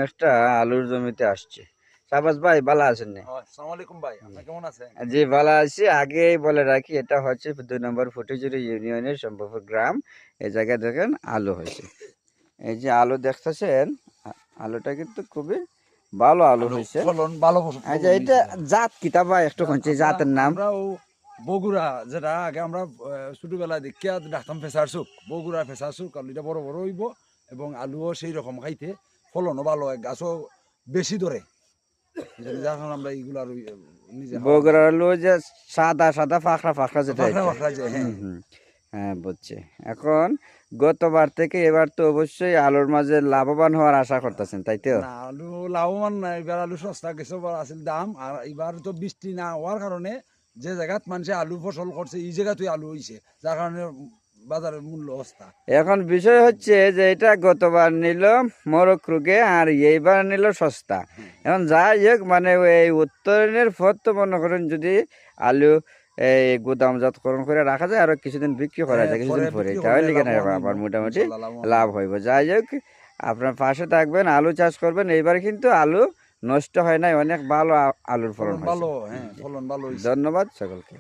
একটা আলুর জমিতে আসছে। শাহবাজ ভাই ভালো আছেন নি? আসসালামু আলাইকুম ভাই, আপনি কেমন আছেন? জি ভালো আছি। আগেই বলে রাখি এটা হচ্ছে ২ নম্বর ফটিকছড়ি ইউনিয়নের সম্ভবপুর গ্রাম। এই জায়গায় দেখেন আলু হয়েছে। এই যে আলু দেখতেছেন, আলুটা কিন্তু খুবই ভালো আলু আলু হয়েছে। ফলন ভালো আচ্ছা ফলন এটা হয়েছে। জাত কিতা ভাই একটু কোনছে আমরা জাতের নাম? আমরা ও বগুড়া, যেটা আগে আমরা ছোটবেলায় দেখিয়া ডাকতাম ফেসার সুক, বগুড়া ফেসার সুক। আলুটা বড় বড় হইব এবং আলুও সেই রকম খাইতে, ফলনও ভালো হয়, গাছও বেশি ধরে। যার কারণে আমরা এইগুলো আর নিজে খাওয়ার বগুড়ার লাগে। আলু ওই যে সাদা সাদা ফাঁকড়া ফাঁকড়া যেটা পাখরা এটা। পাখরা যে, হ্যাঁ। হুম। হ্যাঁ বুঝছি। এখন গতবার থেকে এবার তো অবশ্যই আলুর মাঝে লাভবান হওয়ার আশা করতেছেন তাই তো? না, আলু লাভবান না, এবার আলু সস্তা গেছে, আসল দাম। আর এবার তো বৃষ্টি না হওয়ার কারণে যে জায়গাত মানুষে আলু ফসল করছে, এই জায়গাতেই আলু হয়েছে, যার কারণে বাজারের মূল্য সস্তা। এখন বিষয় হচ্ছে যে এটা গতবার নিল মরক রোগে আর এইবার নিল সস্তা। এখন যাই হোক মানে এই উত্তরণের পর তো মনে করেন যদি আলু এই গুদামজাতকরণ করে রাখা যায় আরো কিছুদিন বিক্রি করা হ্যাঁ, যায় কিছুদিন পরে পরে, বিক্রি করলে তাহলে কেন লাভবান হইব, আবার মোটামুটি ইনশাল্লাহ লাভবান লাভ হইব। হইব। যাই হোক আপনার পাশে থাকবেন, আলু চাষ করবেন। এইবার কিন্তু আলু নষ্ট হয় নাই, অনেক ভালো আলুর ফলন ফলন হয়েছে। ভালো, হ্যাঁ, ফলন ভালো হয়েছে। ধন্যবাদ সকলকে।